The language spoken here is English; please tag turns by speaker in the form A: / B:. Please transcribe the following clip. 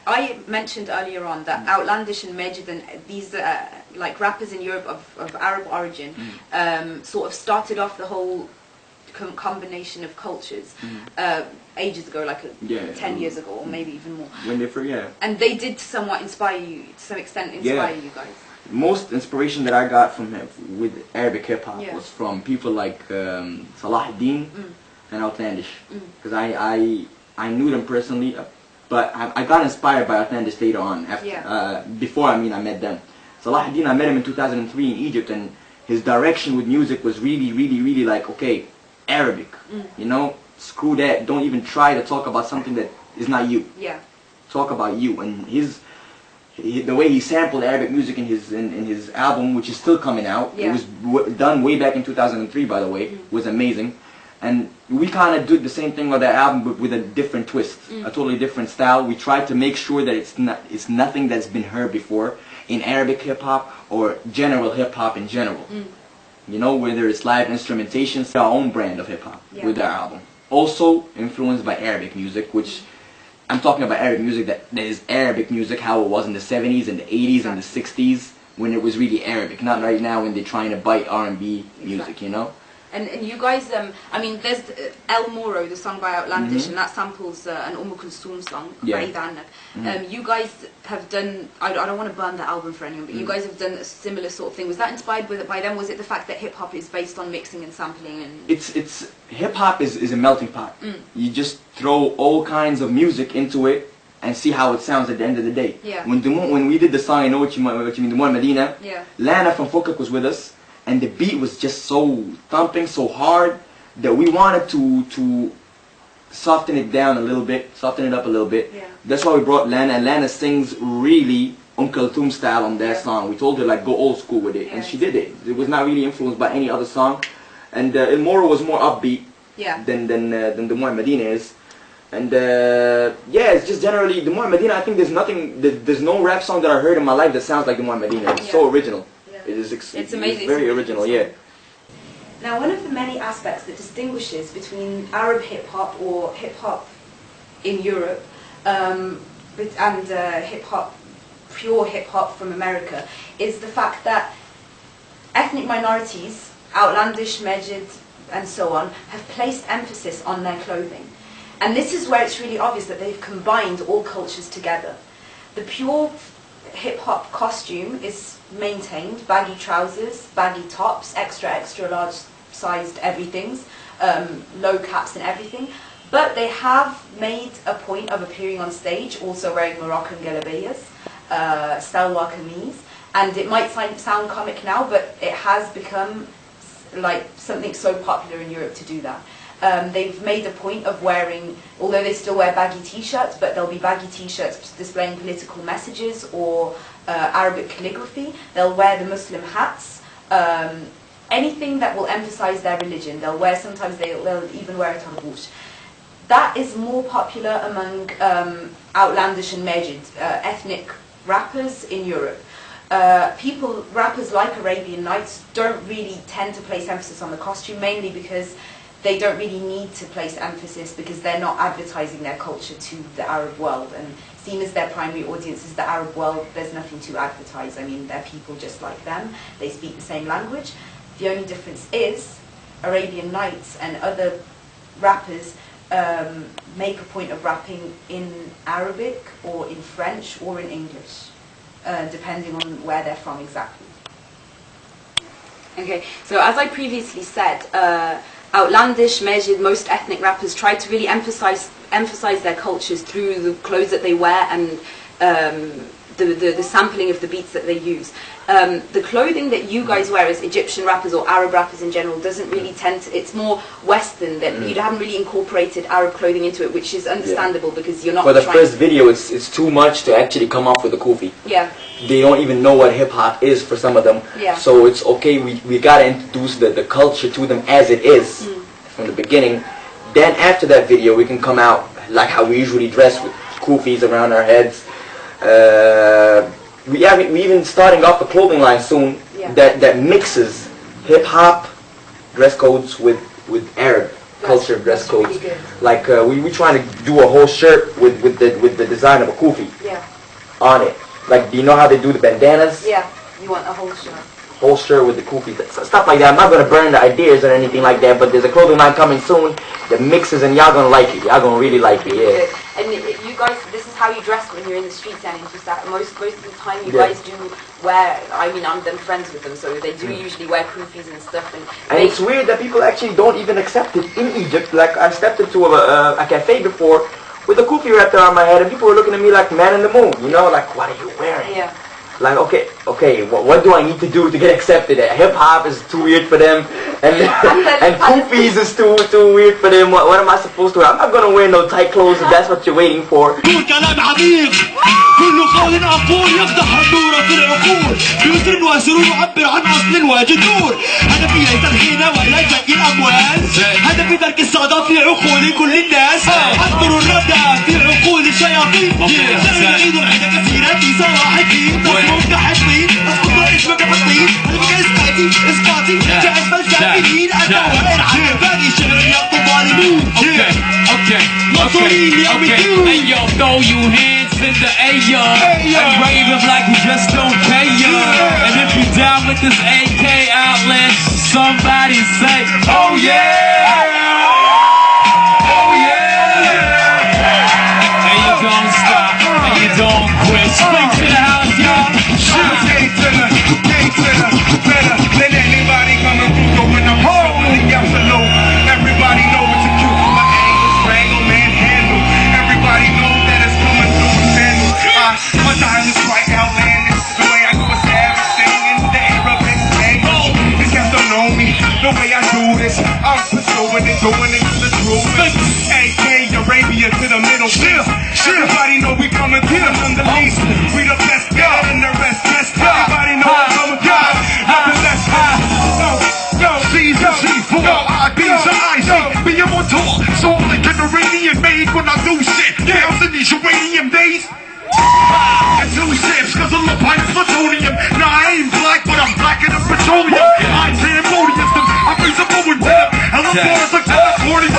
A: I mentioned earlier on that Outlandish and Majid and these like rappers in Europe of Arab origin sort of started off the whole combination of cultures ages ago, like 10 years ago, or maybe even more.
B: When they
A: and they did somewhat inspire you, to some extent inspire you guys.
B: Most inspiration that I got from him with Arabic hip hop was from people like Salah Ad-Din and Outlandish, because I knew them personally, but I got inspired by Outlandish later on. After, before I met them. Salah Ad-Din, I met him in 2003 in Egypt, and his direction with music was really like, okay, Arabic, you know, screw that. Don't even try to talk about something that is not you.
A: Yeah.
B: Talk about you. And the way he sampled Arabic music in his album, which is still coming out, it was done way back in 2003, by the way, was amazing. And we kind of did the same thing on that album, but with a different twist, a totally different style. We tried to make sure that it's nothing that's been heard before in Arabic hip hop or general hip hop in general. You know, whether it's live instrumentation, it's our own brand of hip hop with our album. Also influenced by Arabic music, which I'm talking about Arabic music that is Arabic music, how it was in the 70s and the 80s and the 60s, when it was really Arabic, not right now when they're trying to bite R&B music, you know?
A: And you guys, I mean, there's El Moro, the song by Outlandish, and that samples an Kulthum song, Ba'id Annak. You guys have done, I don't want to burn the album for anyone, but you guys have done a similar sort of thing. Was that inspired by them? Was it the fact that hip-hop is based on mixing and sampling? And
B: It's hip-hop is a melting pot. You just throw all kinds of music into it and see how it sounds at the end of the day. When we did the song, I Know What You Mean, Dumour Medina, Lana from Fokak was with us. And the beat was just so thumping, so hard, that we wanted to soften it down a little bit, soften it up a little bit. That's why we brought Lana, and Lana sings really Kulthum style on that song. We told her like go old school with it, and she did it. It was not really influenced by any other song. And El Moro was more upbeat than Dumour Medina is. And it's just generally Dumour Medina. I think there's no rap song that I heard in my life that sounds like Dumour Medina. It's so original. It's amazing. It's very original,
A: Now, one of the many aspects that distinguishes between Arab hip-hop or hip-hop in Europe and pure hip-hop from America is the fact that ethnic minorities, Outlandish, Majid, and so on, have placed emphasis on their clothing. And this is where it's really obvious that they've combined all cultures together. The pure hip-hop costume is maintained, baggy trousers, baggy tops, extra large sized everythings, low caps and everything, but they have made a point of appearing on stage also wearing Moroccan galabiyas, salwar kameez, and it might sound comic now, but it has become like something so popular in Europe to do that. They've made a point of wearing, although they still wear baggy t-shirts, but there'll be baggy t-shirts displaying political messages or Arabic calligraphy. They'll wear the Muslim hats, anything that will emphasize their religion. They'll wear, sometimes they'll even wear a tarbush. That is more popular among Outlandish and Majid, ethnic rappers in Europe. Rappers like Arabian Nights don't really tend to place emphasis on the costume, mainly because they don't really need to place emphasis because they're not advertising their culture to the Arab world. And seen as their primary audience is the Arab world, there's nothing to advertise. I mean, they're people just like them. They speak the same language. The only difference is Arabian Nights and other rappers make a point of rapping in Arabic or in French or in English, depending on where they're from exactly. Okay, so as I previously said, Outlandish, Majid, most ethnic rappers try to really emphasize their cultures through the clothes that they wear and the sampling of the beats that they use. The clothing that you guys wear as Egyptian rappers or Arab rappers in general doesn't really tend to, it's more Western, that you haven't really incorporated Arab clothing into it, which is understandable because you're not
B: for the first video, it's too much to actually come off with a kufi. They don't even know what hip-hop is for some of them. So it's okay, we gotta introduce the culture to them as it is from the beginning. Then after that video, we can come out like how we usually dress with kufis around our heads. We even starting off a clothing line soon that mixes hip-hop dress codes with Arab culture dress codes. Like we trying to do a whole shirt with the design of a kufi. on it. Like, do you know how they do the bandanas?
A: Yeah, you want a holster.
B: Holster with the kufis, stuff like that. I'm not gonna burn the ideas or anything like that, but there's a clothing line coming soon. The mixes, and y'all gonna like it. Y'all gonna really like it, yeah.
A: And you guys, this is how you dress when you're in the streets, and it's just that most of the time you guys do wear. I mean, I'm friends with them, so they do usually wear kufis and stuff. And
B: it's weird that people actually don't even accept it in Egypt. Like, I stepped into a cafe before with a kufi wrapped around my head, and people were looking at me like man in the moon. You know, like, what are you wearing?
A: Yeah.
B: Like, okay, what do I need to do to get accepted? Hip hop is too weird for them, and kufis is too weird for them. What am I supposed to wear? I'm not gonna wear no tight clothes if that's what you're waiting for.
C: كل قول أقول يفتح النور في العقول بيسر وسرور يعبر عن أصل وجذور هدفي ليس الغنى ولا جي الأموال هدفي ترك الصدى في عقول كل الناس أنظر الردى في عقول الشياطين سأعيد العيد كثيرا في صراحتي تصمك حشمي أسقط اسمك حطي هدفك إسقاطي كأسفل السافلين أنت وغير عجباني شعر يقضي ظالمون
D: And yo, throw you hands in the air and rave it like we just don't pay you. And if you down with this AK outlet, somebody say, oh yeah, oh yeah. And you don't stop, and you don't quit. Swing to the house, y'all.
C: Better than anybody coming through, going up home with the absolute. Everybody know it's a cue for my angles, wrangle, manhandle. Everybody know that it's coming through the sandals. My time is quite outlandish. The way I do a savage thing in the air of entangled. These cats don't know me, the way I do this. I'm pursuing it, doing it to the truth. AK Arabia to the middle. Everybody know we coming through the underneath. We the best, better than the rest. Everybody know we coming through. Be immortal, so like an Iranian made when I do shit. Yeah, I was in these uranium days. And 2 sips, cause I look like plutonium. Now I ain't black, but I'm blacker than petroleum. I Cambodians them, I raise up over them. I love bars like California,